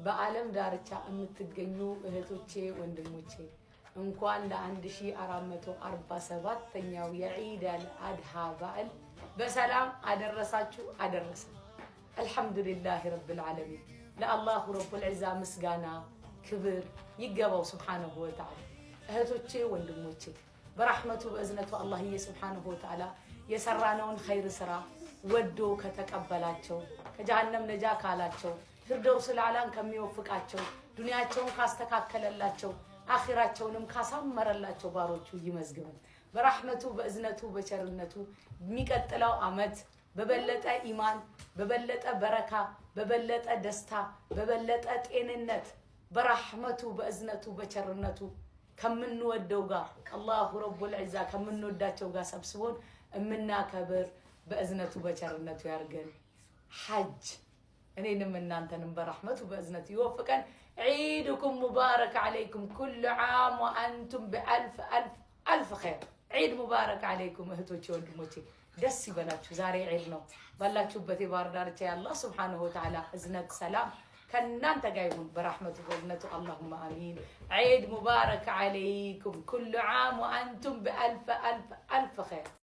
በአለም ዳርቻ የምትገኙ እህቶቼ ወንድሞቼ እንኳን ለ1447ኛው የዒድ አልአድሃ በዓል በሰላም አደረሳችሁ አደረሰን። አልሐምዱሊላህ ረብል ዓለሚን ለአላሁ ረቡል ዒዛ ምስጋና ክብር ይገባው ሱብሓነሁ ወተዓላ። እህቶቼ ወንድሞቼ በረሕመቱ በእዝነቱ አላህዬ ሱብሓነሁ ወተዓላ የሰራነውን ኸይር ስራ ወዶ ከተቀበላቸው ከጀሃነም ነጃ ካላቸው ፊርደውስል አዕላን ከሚወፍቃቸው ዱንያቸውን ካስተካከለላቸው አኺራቸውንም ካሳመረላቸው ባሮቹ ይመዝግበን። በረሕመቱ በእዝነቱ በቸርነቱ የሚቀጥለው አመት በበለጠ ኢማን በበለጠ በረካ በበለጠ ደስታ በበለጠ ጤንነት በረሕመቱ በእዝነቱ በቸርነቱ ከምንወደው ጋር አላሁ ረቡል ዒዛ ከምንወዳቸው ጋር ሰብስቦን እምናከብር በእዝነቱ በቸርነቱ ያርገን። ሐጅ እኔንም እናንተንም በረሕመቱ በእዝነቱ ይወፍቀን። ዒድኩም ሙባረክ ዓለይኩም ኩሉ ዓም ወአንቱም በአልፍ አልፍ አልፍ ኸይር። ዒድ ሙባረክ ዓለይኩም እህቶቼ ወንድሞቼ፣ ደስ ይበላችሁ። ዛሬ ዒድ ነው። ባላችሁበት የባህር ዳርቻ የአላህ ሱብሓነሁ ወተዓላ እዝነት ሰላም ከእናንተ ጋር ይሁን በረሕመቱ በእዝነቱ አላሁመ አሚን። ዒድ ሙባረክ ዓለይኩም ኩሉ ዓም ወአንቱም በአልፍ አልፍ አልፍ ኸይር።